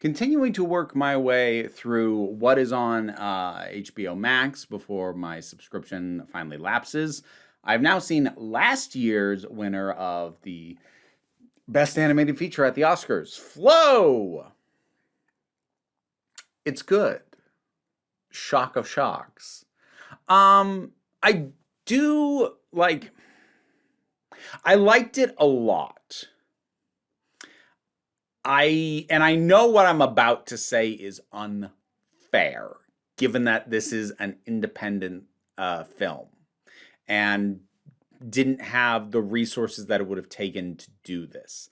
Continuing to work my way through what is on HBO Max before my subscription finally lapses. I've now seen last year's winner of the Best Animated Feature at the Oscars, Flow. It's good. Shock of shocks. I do like. I liked it a lot. I know what I'm about to say is unfair, given that this is an independent film and didn't have the resources that it would have taken to do this.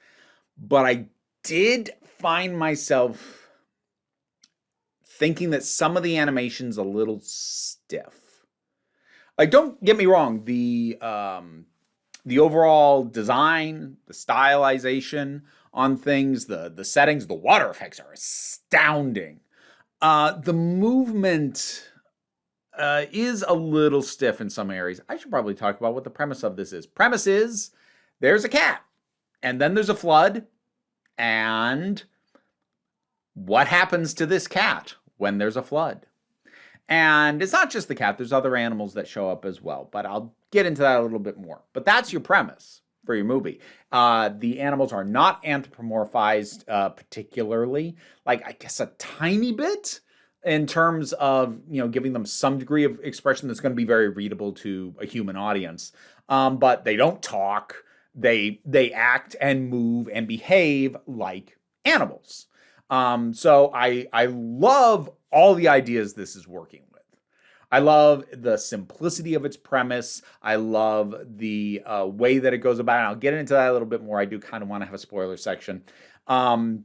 But I did find myself thinking that some of the animation's a little stiff. Like, don't get me wrong, the overall design, the stylization on things, the settings, the water effects are astounding. The movement is a little stiff in some areas. I should probably talk about what the premise of this is. Premise is there's a cat, and then there's a flood, and what happens to this cat when there's a flood? And it's not just the cat, there's other animals that show up as well, but I'll get into that a little bit more. But that's your premise for your movie. The animals are not anthropomorphized particularly, like I guess a tiny bit in terms of, giving them some degree of expression that's going to be very readable to a human audience. But they don't talk. They act and move and behave like animals. So I love all the ideas this is working with. I love the simplicity of its premise. I love the way that it goes about it. I'll get into that a little bit more. I do kind of want to have a spoiler section. And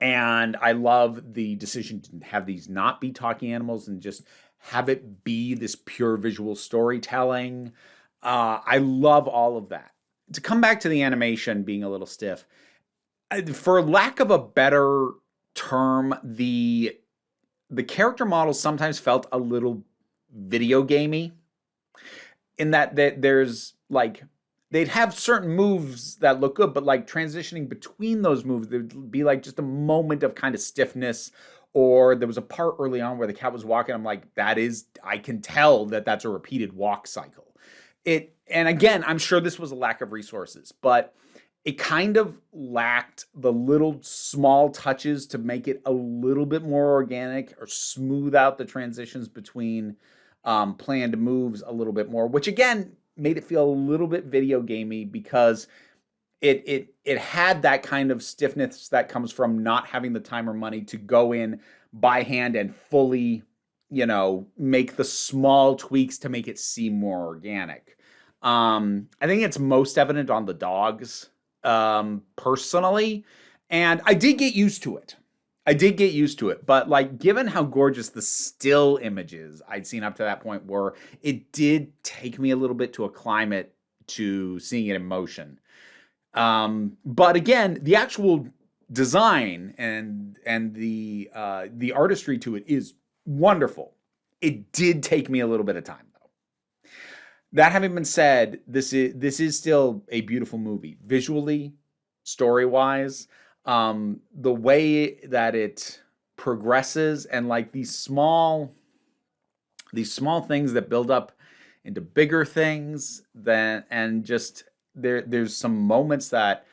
I love the decision to have these not be talking animals and just have it be this pure visual storytelling. I love all of that. To come back to the animation being a little stiff, for lack of a better term, the character models sometimes felt a little video gamey in that there's like they'd have certain moves that look good, but like transitioning between those moves, there'd be like just a moment of kind of stiffness. Or there was a part early on where the cat was walking. I'm like, I can tell that that's a repeated walk cycle. And again, I'm sure this was a lack of resources, but it kind of lacked the little small touches to make it a little bit more organic or smooth out the transitions between planned moves a little bit more, which again made it feel a little bit video gamey because it had that kind of stiffness that comes from not having the time or money to go in by hand and fully, make the small tweaks to make it seem more organic. I think it's most evident on the dogs. Personally, and I did get used to it. But like, given how gorgeous the still images I'd seen up to that point were, it did take me a little bit to acclimate it to seeing it in motion. But again, the actual design and the artistry to it is wonderful. It did take me a little bit of time. That having been said, this is still a beautiful movie. Visually, story-wise, the way that it progresses and like these small things that build up into bigger things, and just there's some moments that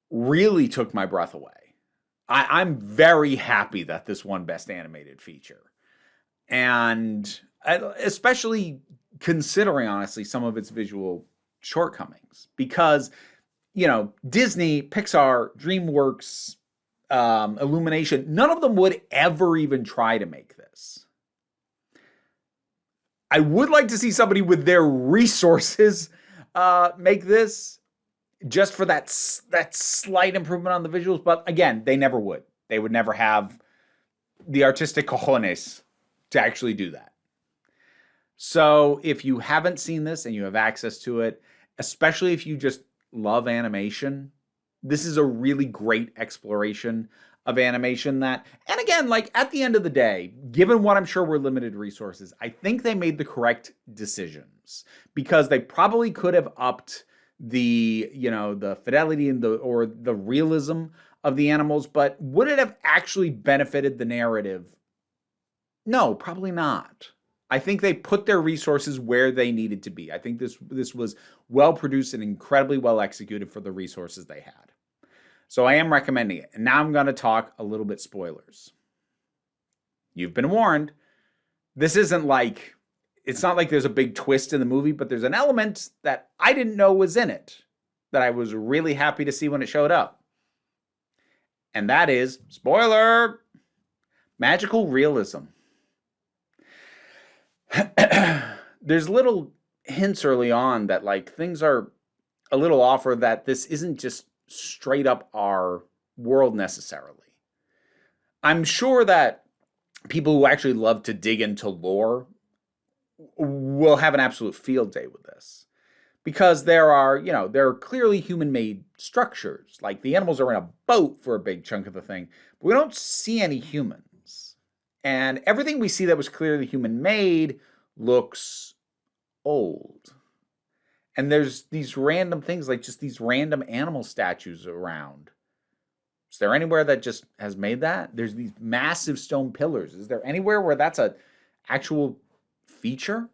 really took my breath away. I'm very happy that this won Best Animated Feature. And especially considering, honestly, some of its visual shortcomings. Because, Disney, Pixar, DreamWorks, Illumination, none of them would ever even try to make this. I would like to see somebody with their resources make this, just for that slight improvement on the visuals. But again, they never would. They would never have the artistic cojones to actually do that. So if you haven't seen this and you have access to it, especially if you just love animation, this is a really great exploration of animation that, and again, like at the end of the day, given what I'm sure were limited resources, I think they made the correct decisions because they probably could have upped the fidelity and the realism of the animals, but would it have actually benefited the narrative? No, probably not. I think they put their resources where they needed to be. I think this was well produced and incredibly well executed for the resources they had. So I am recommending it. And now I'm going to talk a little bit spoilers. You've been warned. This isn't like, it's not like there's a big twist in the movie, but there's an element that I didn't know was in it that I was really happy to see when it showed up. And that is, spoiler, magical realism. There's little hints early on that like things are a little off, or that this isn't just straight up our world necessarily. I'm sure that people who actually love to dig into lore will have an absolute field day with this, because there are clearly human-made structures. Like the animals are in a boat for a big chunk of the thing, but we don't see any humans. And everything we see that was clearly human-made looks old. And there's these random things, like just these random animal statues around. Is there anywhere that just has made that? There's these massive stone pillars. Is there anywhere where that's an actual feature?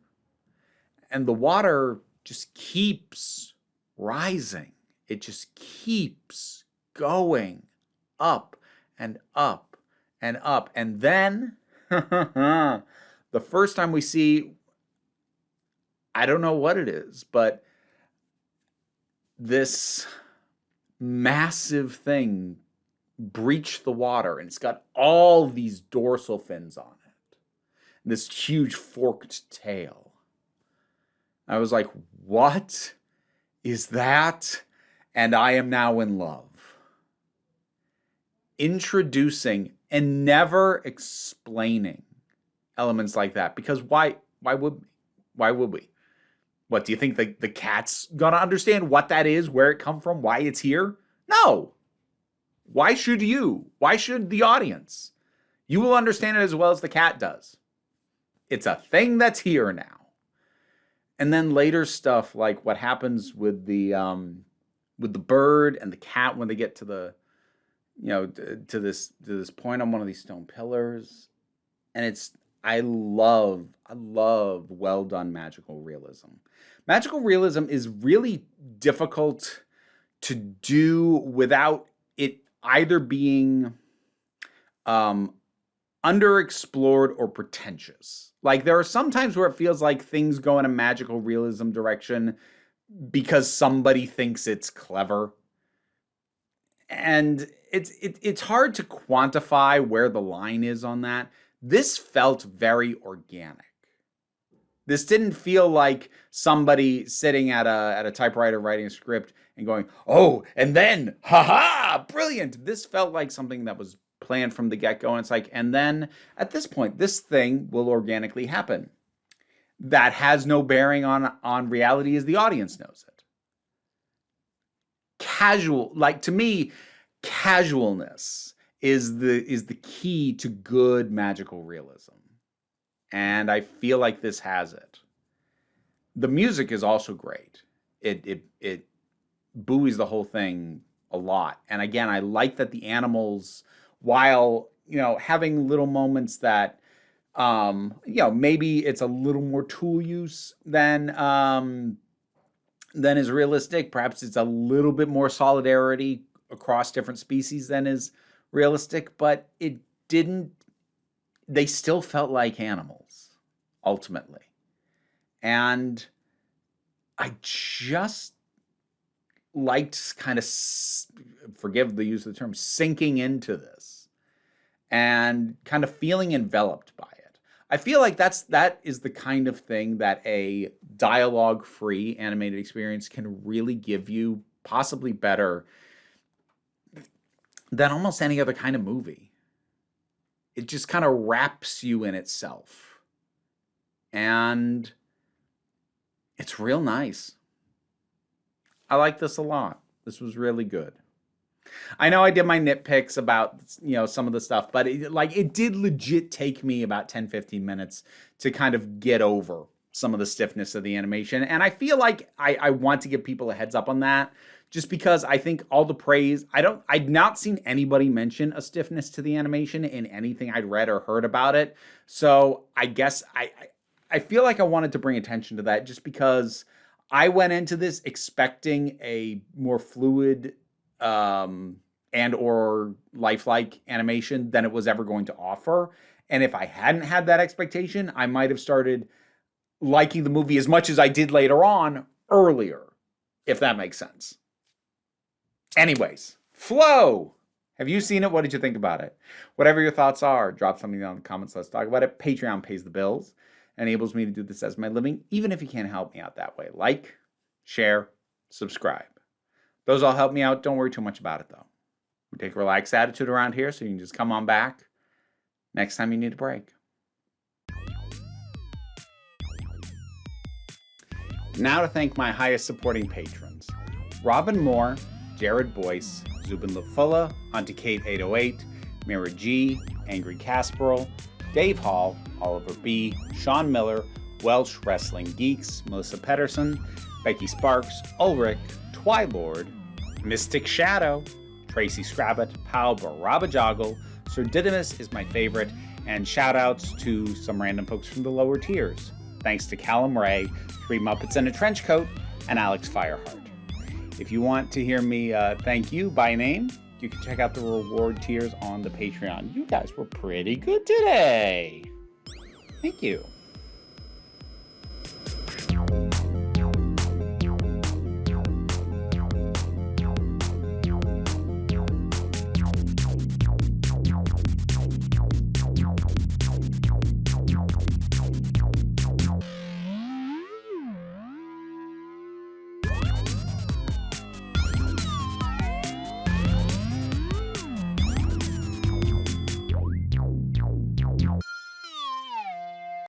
And the water just keeps rising. It just keeps going up and up and up. And then the first time we see, I don't know what it is, but this massive thing breached the water, and it's got all these dorsal fins on it. This huge forked tail. I was like, what is that? And I am now in love. Introducing and never explaining elements like that. Because why would we? What, do you think the cat's gonna understand what that is, where it come from, why it's here? No. Why should you? Why should the audience? You will understand it as well as the cat does. It's a thing that's here now. And then later stuff like what happens with the bird and the cat when they get to the, to this point on one of these stone pillars. And I love well done magical realism. Magical realism is really difficult to do without it either being underexplored or pretentious. Like there are some times where it feels like things go in a magical realism direction because somebody thinks it's clever. And it's hard to quantify where the line is on that. This felt very organic. This didn't feel like somebody sitting at a typewriter writing a script and going, oh, and then, haha, brilliant. This felt like something that was planned from the get-go. And it's like, and then at this point, this thing will organically happen. That has no bearing on reality as the audience knows it. To me, casualness is the key to good magical realism. And I feel like this has it. The music is also great. It buoys the whole thing a lot. And again, I like that the animals, while having little moments that maybe it's a little more tool use than is realistic. Perhaps it's a little bit more solidarity across different species than is realistic, but they still felt like animals, ultimately. And I just liked kind of, forgive the use of the term, sinking into this and kind of feeling enveloped by it. I feel like that is the kind of thing that a dialogue-free animated experience can really give you, possibly better than almost any other kind of movie. It just kind of wraps you in itself. And it's real nice. I like this a lot. This was really good. I know I did my nitpicks about, some of the stuff, but it did legit take me about 10, 15 minutes to kind of get over some of the stiffness of the animation. And I feel like I want to give people a heads up on that just because I think all the praise, I'd not seen anybody mention a stiffness to the animation in anything I'd read or heard about it. So I guess I feel like I wanted to bring attention to that just because I went into this expecting a more fluid and or lifelike animation than it was ever going to offer. And if I hadn't had that expectation, I might have started liking the movie as much as I did later on earlier, if that makes sense. Anyways, Flow. Have you seen it? What did you think about it? Whatever your thoughts are, drop something down in the comments. Let's talk about it. Patreon pays the bills, enables me to do this as my living, even if you can't help me out that way. Like, share, subscribe. Those all help me out. Don't worry too much about it, though. We take a relaxed attitude around here, so you can just come on back next time you need a break. Now to thank my highest supporting patrons. Robin Moore, Jared Boyce, Zubin Lafula, Auntie Kate 808, Mira G, Angry Casperl, Dave Hall, Oliver B, Sean Miller, Welsh Wrestling Geeks, Melissa Pedersen, Becky Sparks, Ulrich, Twilord, Mystic Shadow, Tracy Scrabbit, Pal Barabajoggle, Sir Didymus is my favorite, and shout-outs to some random folks from the lower tiers. Thanks to Callum Ray, 3 Muppets in a Trench Coat, and Alex Fireheart. If you want to hear me thank you by name, you can check out the reward tiers on the Patreon. You guys were pretty good today. Thank you.